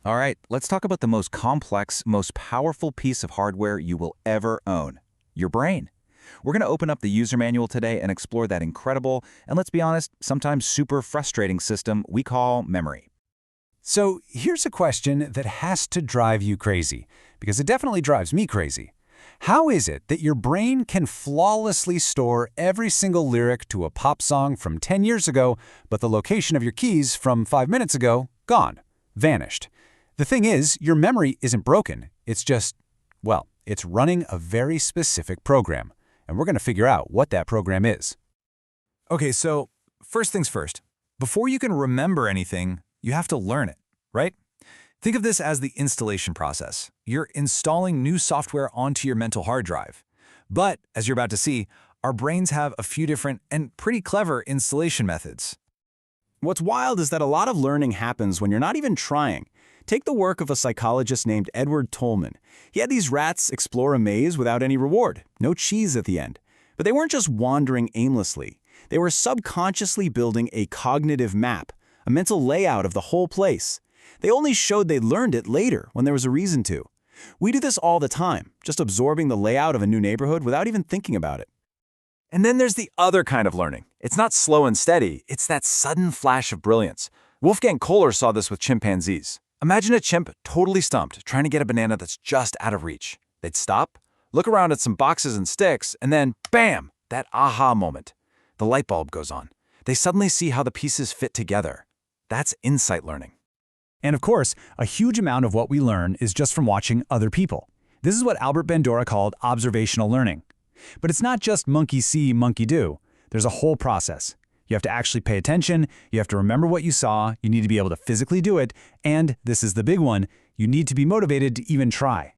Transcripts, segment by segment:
All right, let's talk about the most complex, most powerful piece of hardware you will ever own, your brain. We're going to open up the user manual today and explore that incredible, and let's be honest, sometimes super frustrating system we call memory. So here's a question that has to drive you crazy, because it definitely drives me crazy. How is it that your brain can flawlessly store every single lyric to a pop song from 10 years ago, but the location of your keys from 5 minutes ago, gone, vanished? The thing is, your memory isn't broken. It's just, well, it's running a very specific program, and we're going to figure out what that program is. Okay, so first things first. Before you can remember anything, you have to learn it, right? Think of this as the installation process. You're installing new software onto your mental hard drive. But, as you're about to see, our brains have a few different and pretty clever installation methods. What's wild is that a lot of learning happens when you're not even trying. Take the work of a psychologist named Edward Tolman. He had these rats explore a maze without any reward, no cheese at the end. But they weren't just wandering aimlessly. They were subconsciously building a cognitive map, a mental layout of the whole place. They only showed they learned it later when there was a reason to. We do this all the time, just absorbing the layout of a new neighborhood without even thinking about it. And then there's the other kind of learning. It's not slow and steady, it's that sudden flash of brilliance. Wolfgang Kohler saw this with chimpanzees. Imagine a chimp totally stumped, trying to get a banana that's just out of reach. They'd stop, look around at some boxes and sticks, and then, bam, that aha moment. The light bulb goes on. They suddenly see how the pieces fit together. That's insight learning. And of course, a huge amount of what we learn is just from watching other people. This is what Albert Bandura called observational learning. But it's not just monkey see, monkey do. There's a whole process. You have to actually pay attention, you have to remember what you saw, you need to be able to physically do it, and, this is the big one, you need to be motivated to even try.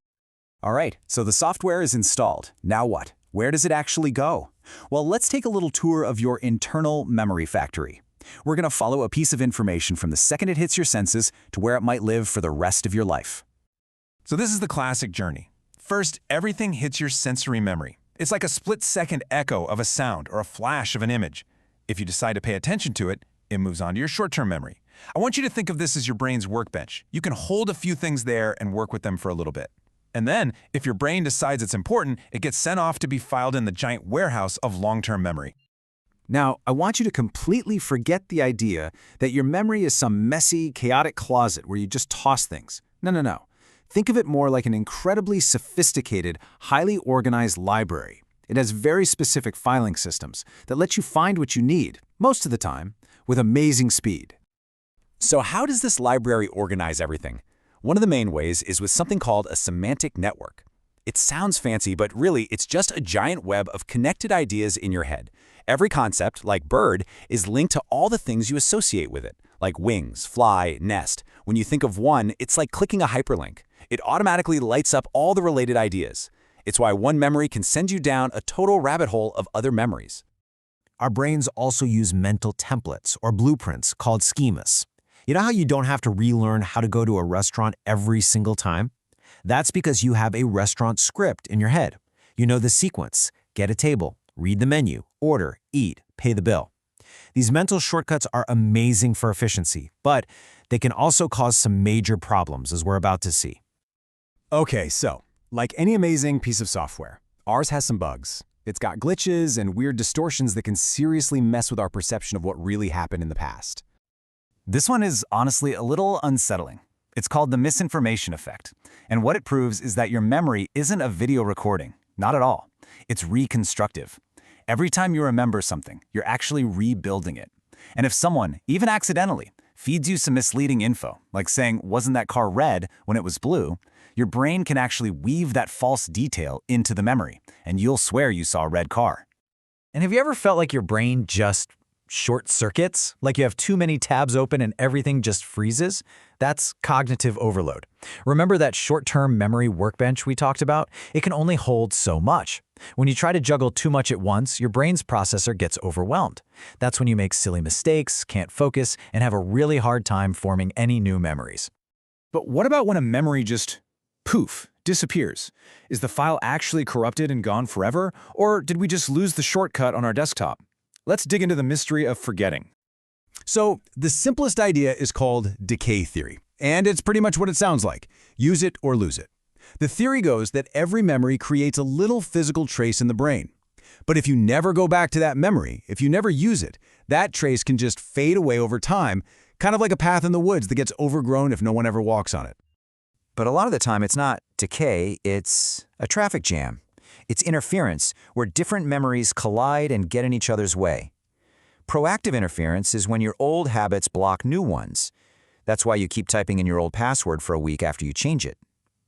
All right, so the software is installed. Now what? Where does it actually go? Well, let's take a little tour of your internal memory factory. We're going to follow a piece of information from the second it hits your senses to where it might live for the rest of your life. So this is the classic journey. First, everything hits your sensory memory. It's like a split-second echo of a sound or a flash of an image. If you decide to pay attention to it, it moves on to your short-term memory. I want you to think of this as your brain's workbench. You can hold a few things there and work with them for a little bit. And then, if your brain decides it's important, it gets sent off to be filed in the giant warehouse of long-term memory. Now, I want you to completely forget the idea that your memory is some messy, chaotic closet where you just toss things. No. Think of it more like an incredibly sophisticated, highly organized library. It has very specific filing systems that let you find what you need, most of the time, with amazing speed. So how does this library organize everything? One of the main ways is with something called a semantic network. It sounds fancy, but really it's just a giant web of connected ideas in your head. Every concept, like bird, is linked to all the things you associate with it, like wings, fly, nest. When you think of one, it's like clicking a hyperlink. It automatically lights up all the related ideas. It's why one memory can send you down a total rabbit hole of other memories. Our brains also use mental templates or blueprints called schemas. You know how you don't have to relearn how to go to a restaurant every single time? That's because you have a restaurant script in your head. You know the sequence: get a table, read the menu, order, eat, pay the bill. These mental shortcuts are amazing for efficiency, but they can also cause some major problems, as we're about to see. Okay, so, like any amazing piece of software, ours has some bugs. It's got glitches and weird distortions that can seriously mess with our perception of what really happened in the past. This one is honestly a little unsettling. It's called the misinformation effect, and what it proves is that your memory isn't a video recording, not at all. It's reconstructive. Every time you remember something, you're actually rebuilding it. And if someone, even accidentally, feeds you some misleading info, like saying, "Wasn't that car red when it was blue?" your brain can actually weave that false detail into the memory, and you'll swear you saw a red car. And have you ever felt like your brain just short circuits? Like you have too many tabs open and everything just freezes? That's cognitive overload. Remember that short-term memory workbench we talked about? It can only hold so much. When you try to juggle too much at once, your brain's processor gets overwhelmed. That's when you make silly mistakes, can't focus, and have a really hard time forming any new memories. But what about when a memory just, poof, disappears? Is the file actually corrupted and gone forever, or did we just lose the shortcut on our desktop? Let's dig into the mystery of forgetting. So, the simplest idea is called decay theory, And it's pretty much what it sounds like. Use it or lose it. The theory goes that every memory creates a little physical trace in the brain. But if you never go back to that memory, if you never use it, that trace can just fade away over time, kind of like a path in the woods that gets overgrown if no one ever walks on it. But a lot of the time, it's not decay, it's a traffic jam. It's interference, where different memories collide and get in each other's way. Proactive interference is when your old habits block new ones. That's why you keep typing in your old password for a week after you change it.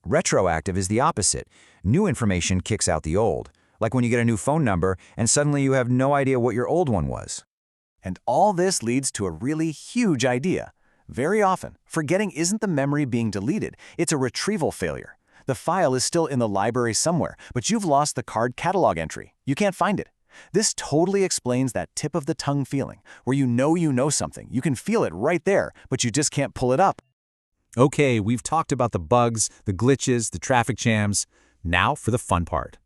Retroactive is the opposite. New information kicks out the old, like when you get a new phone number and suddenly you have no idea what your old one was. And all this leads to a really huge idea. Very often, forgetting isn't the memory being deleted, it's a retrieval failure. The file is still in the library somewhere, but you've lost the card catalog entry. You can't find it. This totally explains that tip of the tongue feeling, where you know something. You can feel it right there, but you just can't pull it up. Okay, we've talked about the bugs, the glitches, the traffic jams. Now for the fun part.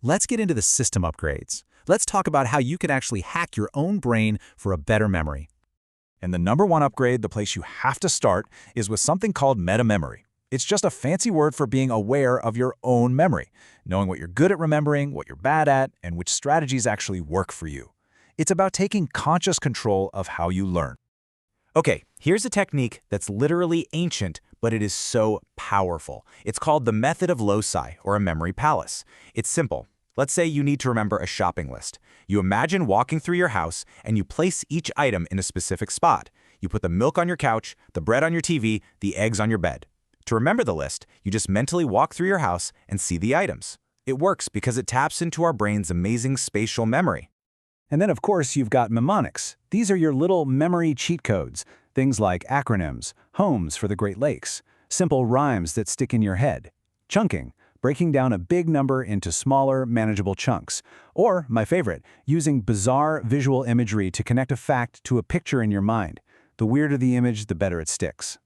Let's get into the system upgrades. Let's talk about how you can actually hack your own brain for a better memory. And the number one upgrade, the place you have to start, is with something called metamemory. It's just a fancy word for being aware of your own memory, knowing what you're good at remembering, what you're bad at, and which strategies actually work for you. It's about taking conscious control of how you learn. Okay, here's a technique that's literally ancient, but it is so powerful. It's called the method of loci, or a memory palace. It's simple. Let's say you need to remember a shopping list. You imagine walking through your house, and you place each item in a specific spot. You put the milk on your couch, the bread on your TV, the eggs on your bed. To remember the list, you just mentally walk through your house and see the items. It works because it taps into our brain's amazing spatial memory. And then, of course, you've got mnemonics. These are your little memory cheat codes. Things like acronyms, homes for the Great Lakes, simple rhymes that stick in your head, chunking, breaking down a big number into smaller, manageable chunks. Or, my favorite, using bizarre visual imagery to connect a fact to a picture in your mind. The weirder the image, the better it sticks.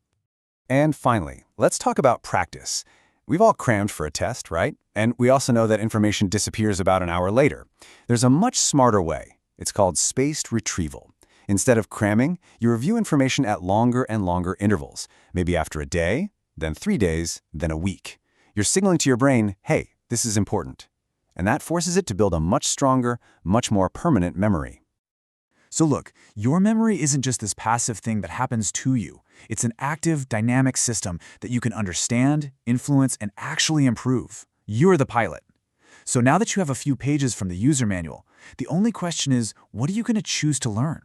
And finally, let's talk about practice. We've all crammed for a test, right? And we also know that information disappears about an hour later. There's a much smarter way. It's called spaced retrieval. Instead of cramming, you review information at longer and longer intervals, maybe after a day, then 3 days, then a week. You're signaling to your brain, hey, this is important. And that forces it to build a much stronger, much more permanent memory. So look, your memory isn't just this passive thing that happens to you. It's an active, dynamic system that you can understand, influence, and actually improve. You're the pilot. So now that you have a few pages from the user manual, the only question is, what are you going to choose to learn?